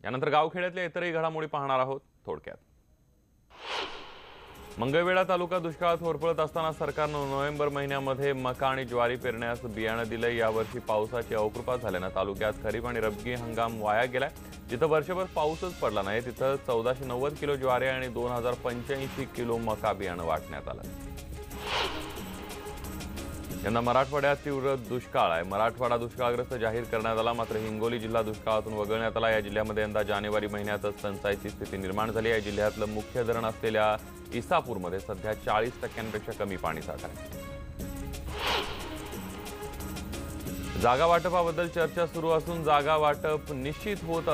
यानंतर गावखेड्यातल्या इतरही घडामोडी पाहणार आहोत थोडक्यात। मंगळवेढा तालुका दुष्काळात होरपळत असताना सरकारनं नोव्हेंबर महिन्यामध्ये मका आणि ज्वारी पेरण्यास बियाणं दिलंय। यावर्षी पावसाची अवकृपा झाल्यानं तालुक्यात खरीप आणि रब्बी हंगाम वाया गेलाय। जिथं वर्षभर पाऊसच पडला नाही तिथं 1490 किलो ज्वारी आणि 2085 किलो मका बियाणं वाटण्यात आलं। यंदा मराठवाड्यात तीव्र दुष्काळ आहे। मराठवाडा दुष्काळग्रस्त जाहीर करण्यात आला, मात्र हिंगोली जिल्हा दुष्काळातून वगळण्यात आला। या जिल्ह्यामध्ये यंदा जानेवारी महिन्यातच टंचाईची स्थिती निर्माण झाली। या जिल्ह्यातलं मुख्य धरण असलेल्या इसापूरमध्ये सध्या 40% कमी पाणीसाठा आहे। जागा वाटपाबद्दल चर्चा सुरू असून जागा वाटप निश्चित होत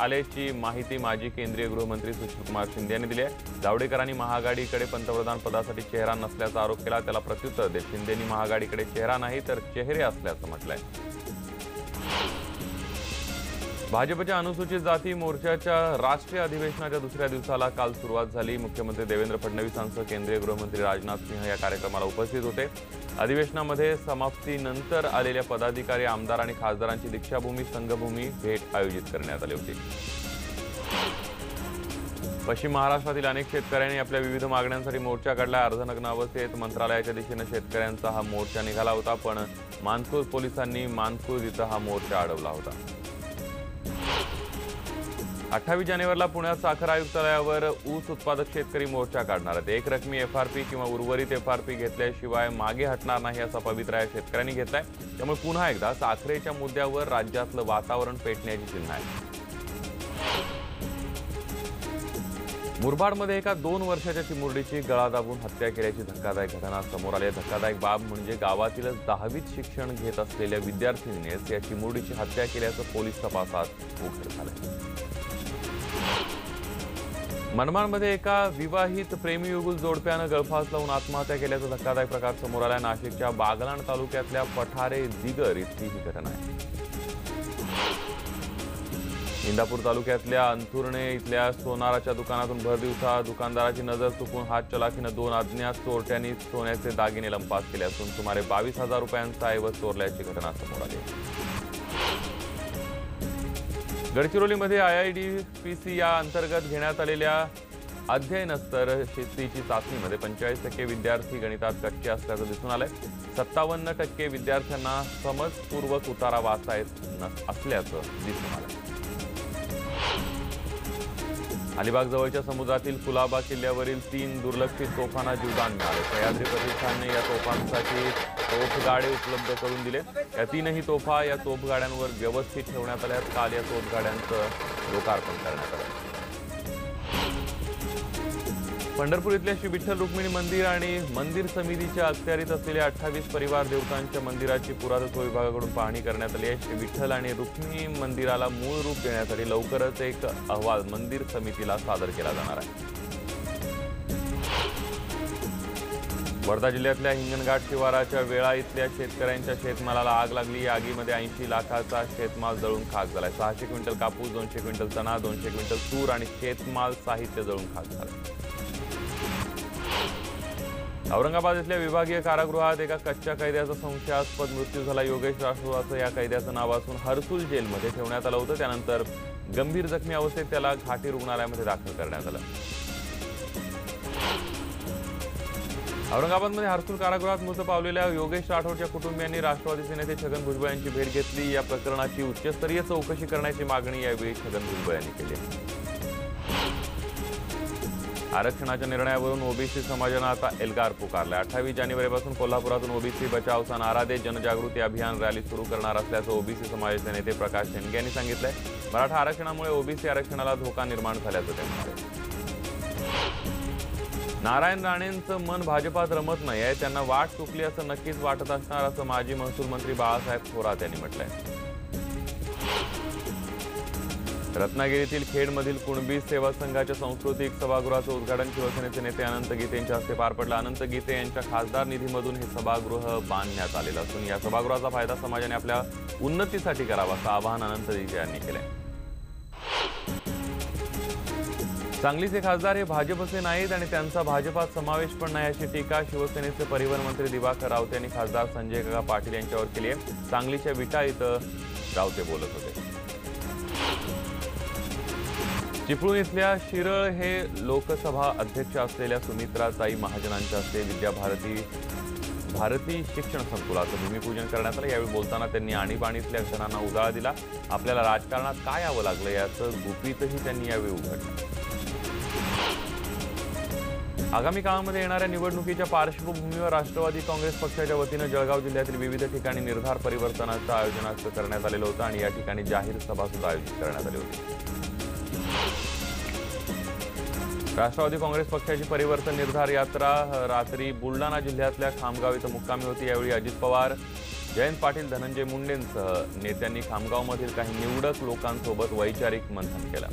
आल्याची माहिती माजी केंद्रीय गृहमंत्री सुशीलकुमार शिंदे यांनी दिली आहे। जावडेकरांनी महाआघाडीकडे पंतप्रधान पदासाठी चेहरा नसल्याचा आरोप केला। त्याला प्रत्युत्तर देत शिंदेंनी महाआघाडीकडे चेहरा नाही तर चेहरे असल्याचं म्हटलंय। भाजपच्या अनुसूचित जाती मोर्चाच्या राष्ट्रीय अधिवेशनाच्या दुसऱ्या दिवसाला काल सुरुवात झाली। मुख्यमंत्री देवेंद्र फडणवीसांसह केंद्रीय गृहमंत्री राजनाथ सिंह या कार्यक्रमाला उपस्थित होते। अधिवेशनामध्ये समाप्तीनंतर आलेल्या पदाधिकारी, आमदार आणि खासदारांची दीक्षाभूमी संघभूमी भेट आयोजित करण्यात आली होती। पश्चिम महाराष्ट्रातील अनेक शेतकऱ्यांनी आपल्या विविध मागण्यांसाठी मोर्चा काढला। अर्धनग्न अवस्थेत मंत्रालयाच्या दिशेने शेतकऱ्यांचा हा मोर्चा निघाला होता, पण मानखुर्द पोलिसांनी मानखुर्द इथं हा मोर्चा अडवला होता। 28 जानेवारीला पुण्यात साखर आयुक्तालयावर ऊस उत्पादक शेतकरी मोर्चा काढणार आहेत। एक रकमी एफआरपी किंवा उर्वरित एफआरपी घेतल्याशिवाय मागे हटणार नाही असा पवित्रा शेतकऱ्यांनी घेतलाय। त्यामुळे पुन्हा एकदा साखरेच्या मुद्द्यावर राज्यातलं वातावरण पेटण्याची चिन्ह आहे। मुरबाडमध्ये एका 2 वर्षाच्या चिमुरडीची गळा दाबून हत्या केल्याची धक्कादायक घटना समोर आली आहे। धक्कादायक बाब म्हणजे गावातीलच 10वीत शिक्षण घेत असलेल्या विद्यार्थिनीनेच या चिमुरडीची हत्या केल्याचं पोलीस तपासात उघड झालंय। मनमाडमध्ये एका विवाहित प्रेमीयुगुल जोडप्यानं गळफास लावून आत्महत्या केल्याचा धक्कादायक प्रकार समोर आला। नाशिकच्या बागलाण तालुक्यातल्या पठारे दिगर इथली ही घटना आहे। इंदापूर तालुक्यातल्या अंथुर्णे इथल्या सोनाराच्या दुकानातून भरदिवसा दुकानदाराची नजर चुकून हातचलाखीनं 2 अज्ञात चोरट्यांनी सोन्याचे दागिने लंपास केले असून सुमारे 22,000 रुपयांचा ऐवज चोरल्याची घटना समोर आली। गडचिरोलीमध्ये IIDPC या अंतर्गत घेण्यात आलेल्या अध्ययनस्तर शेतीची चाचणीमध्ये 45% विद्यार्थी गणितात कच्चे असल्याचं दिसून आलंय। 57% विद्यार्थ्यांना समजपूर्वक उतारा वाचता येत असल्याचं दिसून आलंय। अलिबाग जवळच्या समुद्रातील कुलाबा किल्ल्यावरील 3 दुर्लक्षित तोफांना जीवदान मिळाले। सह्याद्री प्रतिष्ठानने या तोफांसाठी तोफगाडे उपलब्ध करून दिले। या 3ही तोफा या तोफगाड्यांवर व्यवस्थित ठेवण्यात आल्या। काल या तोफगाड्यांचं लोकार्पण करण्यात आलं। पंढरपूर इथल्या श्री विठ्ठल रुक्मिणी मंदिर आणि मंदिर समितीच्या अखत्यारीत असलेल्या 28 परिवार देवतांच्या मंदिराची पुरातत्व विभागाकडून पाहणी करण्यात आली आहे। श्री विठ्ठल आणि रुक्मिणी मंदिराला मूळ रूप देण्यासाठी लवकरच एक अहवाल मंदिर समितीला सादर केला जाणार आहे। वर्धा जिल्ह्यातल्या हिंगणघाट शिवाराच्या वेळा इथल्या शेतकऱ्यांच्या शेतमालाला आग लागली। या आगीमध्ये 80 लाखाचा शेतमाल जळून खाक झालाय। 600 क्विंटल कापूस, 200 क्विंटल चणा, 200 क्विंटल तूर आणि शेतमाल साहित्य जळून खाक झालं। औरंगाबाद इथल्या विभागीय कारागृहात एका कच्च्या कैद्याचा संशयास्पद मृत्यू झाला। योगेश राठोड या कैद्याचं नाव असून हर्सुल जेलमध्ये ठेवण्यात आलं होतं। त्यानंतर गंभीर जखमी अवस्थेत त्याला घाटी रुग्णालयामध्ये दाखल करण्यात आलं। औरंगाबादमध्ये हर्सुल कारागृहात मृत पावलेल्या योगेश राठोडच्या कुटुंबियांनी राष्ट्रवादीचे नेते छगन भुजबळ यांची भेट घेतली। या प्रकरणाची उच्चस्तरीय चौकशी करण्याची मागणी यावेळी छगन भुजबळ यांनी केली। आरक्षणाच्या निर्णयावरून ओबीसी समाजानं आता एल्गार पुकारलाय। 28 जानेवारीपासून कोल्हापुरातून ओबीसी बचावचा नारा देत जनजागृती अभियान रॅली सुरू करणार असल्याचं ओबीसी समाजाचे नेते प्रकाश शेंडगे यांनी सांगितलंय। मराठा आरक्षणामुळे ओबीसी आरक्षणाला धोका निर्माण झाल्याचं ते म्हणाले। नारायण राणेंचं मन भाजपात रमत नाही आहे, त्यांना वाट चुकली असं नक्कीच वाटत असणार असं माजी महसूल मंत्री बाळासाहेब थोरात यांनी म्हटलंय। रत्नागिरीतील खेडमधील कुणबी सेवा संघाच्या सांस्कृतिक सभागृहाचं उद्घाटन शिवसेनेचे नेते अनंत गीते यांच्या हस्ते पार पडलं। अनंत गीते यांच्या खासदार निधीमधून हे सभागृह बांधण्यात आलेलं असून या सभागृहाचा फायदा समाजाने आपल्या उन्नतीसाठी करावा असं आवाहन अनंत गीते यांनी केलंय। सांगलीचे खासदार हे भाजपचे नाहीत आणि त्यांचा भाजपात समावेश पण नाही अशी टीका शिवसेनेचे परिवहन मंत्री दिवाकर रावते यांनी खासदार संजय काका पाटील यांच्यावर केली आहे। सांगलीच्या विटा इथं रावते बोलत होते। चिपळूण इथल्या शिरळ हे लोकसभा अध्यक्ष असलेल्या सुमित्राताई महाजनांच्या हस्ते भारती शिक्षण संकुलाचं भूमिपूजन करण्यात आलं। यावेळी बोलताना त्यांनी आणीबाणीतल्या घटनांना उजाळा दिला। आपल्याला राजकारणात काय यावं लागलं याचं गुपितही त्यांनी यावेळी उघडलं। आगामी काळामध्ये येणाऱ्या निवडणुकीच्या पार्श्वभूमीवर राष्ट्रवादी काँग्रेस पक्षाच्या वतीनं जळगाव जिल्ह्यातील विविध ठिकाणी निर्धार परिवर्तनाचं आयोजन करण्यात आलेलं होतं आणि या ठिकाणी जाहीर सभा सुद्धा आयोजित करण्यात आली होती। राष्ट्रवादी काँग्रेस पक्षाची परिवर्तन निर्धार यात्रा रात्री बुलढाणा जिल्ह्यातल्या खामगाव इथं मुक्कामी होती। यावेळी अजित पवार, जयंत पाटील, धनंजय मुंडेंसह नेत्यांनी खामगावमधील काही निवडक लोकांसोबत वैचारिक मंथन केलं।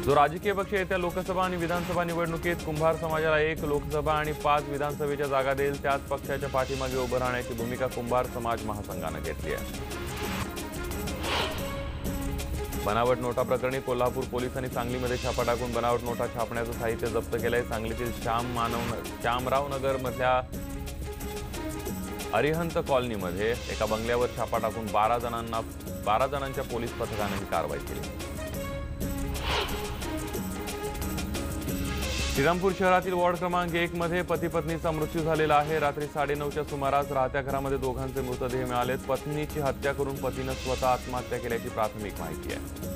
जो राजकीय पक्ष येत्या लोकसभा आणि विधानसभा निवडणुकीत कुंभार समाजाला 1 लोकसभा आणि 5 विधानसभेच्या जागा देईल, त्याच पक्षाच्या पाठीमागे उभं राहण्याची भूमिका कुंभार समाज महासंघानं घेतली आहे। बनावट नोटा प्रकरणी कोल्हापूर पोलिसांनी सांगलीमध्ये छापा टाकून बनावट नोटा छापण्याचं साहित्य जप्त केलंय। सांगलीतील श्यामराव नगर मधल्या अरिहंत कॉलनीमध्ये एका बंगल्यावर छापा टाकून 12 जणांच्या पोलीस पथकाने ही कारवाई केली। श्रीरामपूर शहरातील वॉर्ड क्रमांक 1 मध्ये पती पत्नीचा मृत्यू झालेला आहे। रात्री 9:30च्या सुमारास राहत्या घरामध्ये दोघांचे मृतदेह मिळालेत। पत्नीची हत्या करून पतीनं स्वतः आत्महत्या केल्याची प्राथमिक माहिती आहे।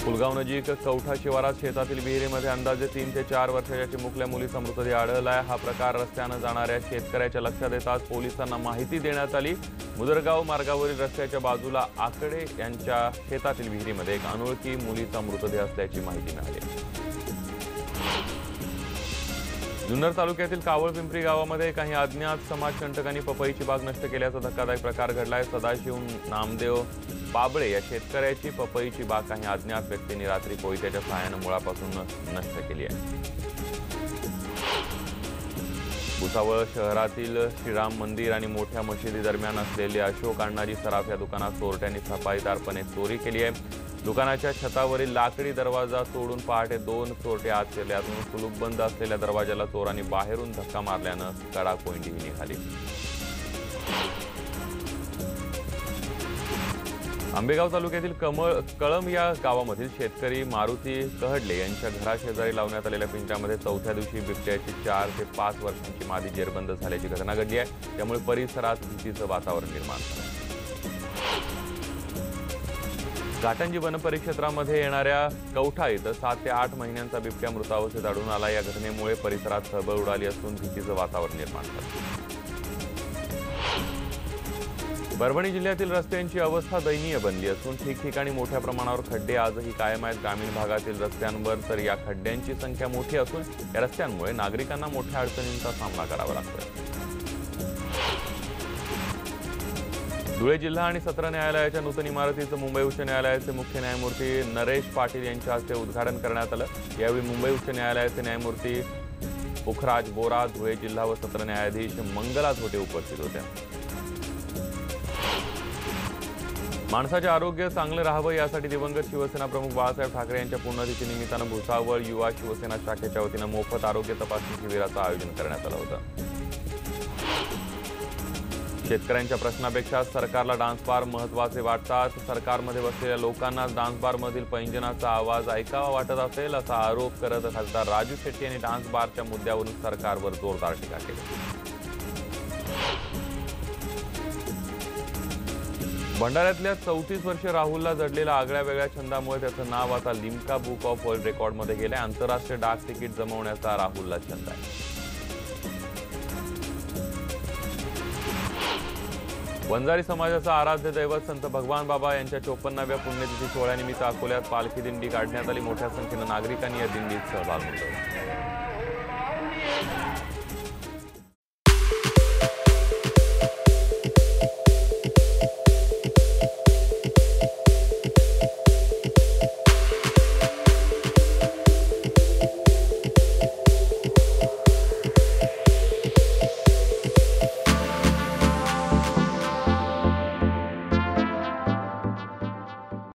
पुलगाव नजीक कवठा शिवारात शेतातील विहिरीमध्ये अंदाजे 3 ते 4 वर्षाच्या चिमुकल्या मुलीचा मृतदेह आढळलाय। हा प्रकार रस्त्यानं जाणाऱ्या शेतकऱ्याच्या लक्षात येताच पोलिसांना माहिती देण्यात आली। मुदरगाव मार्गावरील रस्त्याच्या बाजूला आकडे यांच्या शेतातील विहिरीमध्ये एक अनोळखी मुलीचा मृतदेह असल्याची माहिती मिळाली। जुन्नर तालुक्यातील कावळपिंपरी गावामध्ये काही अज्ञात समाजकंटकांनी पपईची बाग नष्ट केल्याचा धक्कादायक प्रकार घडलाय। सदाशिव नामदेव पाबळे या शेतकऱ्याची पपईची बाग काही अज्ञात व्यक्तींनी रात्री कोयत्याच्या सहाय्याने मुळापासून नष्ट केली आहे। भुसावळ शहरातील श्रीराम मंदिर आणि मोठ्या मशिदी दरम्यान असलेले अशोक अण्णाजी सराफ या दुकानात चोरट्यांनी सफाईदारपणे चोरी केली आहे। दुकानाच्या छतावरील लाकडी दरवाजा तोडून पहाटे 2 चोरटे आत शिरले असून कुलूपबंद असलेल्या दरवाजाला चोरांनी बाहेरून धक्का मारल्यानं कडा कोंडीही निघाली। आंबेगाव तालुक्यातील कळम या गावामधील शेतकरी मारुती कहडले यांच्या घराशेजारी लावण्यात आलेल्या पिंजऱ्यामध्ये 4थ्या दिवशी बिबट्याची 4 ते 5 वर्षांची मादी जेरबंद झाल्याची घटना घडली आहे। त्यामुळे परिसरात भीतीचं वातावरण निर्माण झालं। घाटंजी वन परिक्षेत्रामध्ये येणाऱ्या कवठा इथं 7 ते 8 महिन्यांचा बिबट्या मृतावस्थेत आढळून आला। या घटनेमुळे परिसरात खळबळ उडाली असून भीतीचं वातावरण निर्माण झालं। परभणी जिल्ह्यातील रस्त्यांची अवस्था दयनीय बनली असून ठिकठिकाणी मोठ्या प्रमाणावर खड्डे आजही कायम आहेत। ग्रामीण भागातील रस्त्यांवर तर या खड्ड्यांची संख्या मोठी असून या रस्त्यांमुळे नागरिकांना मोठ्या अडचणींचा सामना करावा लागतोय। धुळे जिल्हा आणि सत्र न्यायालयाच्या नूतन इमारतीचं मुंबई उच्च न्यायालयाचे मुख्य न्यायमूर्ती नरेश पाटील यांच्या हस्ते उद्घाटन करण्यात आलं। यावेळी मुंबई उच्च न्यायालयाचे न्यायमूर्ती पुखराज बोरा, धुळे जिल्हा व सत्र न्यायाधीश मंगला झोटे उपस्थित होत्या। माणसाचे आरोग्य चांगले राहावं यासाठी दिवंगत शिवसेना प्रमुख बाळासाहेब ठाकरे यांच्या पुण्यतिथी निमित्तानं भुसावळ युवा शिवसेना शाखेच्या वतीनं मोफत आरोग्य तपासणी शिबिराचं आयोजन करण्यात आलं होतं। शेतकऱ्यांच्या प्रश्नापेक्षा सरकारला डान्स बार महत्त्वाचे वाटतात। सरकारमध्ये बसलेल्या लोकांना डान्स बारमधील पैंजनाचा आवाज ऐकावा वाटत असेल असा आरोप करत खासदार राजू शेट्टी यांनी डान्स बारच्या मुद्द्यावरून सरकारवर जोरदार टीका केली। भंडाऱ्यातल्या 34 वर्षीय राहुलला जडलेल्या आगळ्या वेगळ्या छंदामुळे त्याचं नाव आता लिम्का बुक ऑफ वर्ल्ड रेकॉर्डमध्ये गेलंय। आंतरराष्ट्रीय डाक तिकीट जमवण्याचा राहुलला छंद आहे। वंजारी समाजाचा आराध्य दैवत संत भगवान बाबा यांच्या 54व्या पुण्यतिथी सोहळ्यानिमित्त अकोल्यात पालखी दिंडी काढण्यात आली। मोठ्या संख्येनं नागरिकांनी या दिंडीत सहभाग नोंदवला।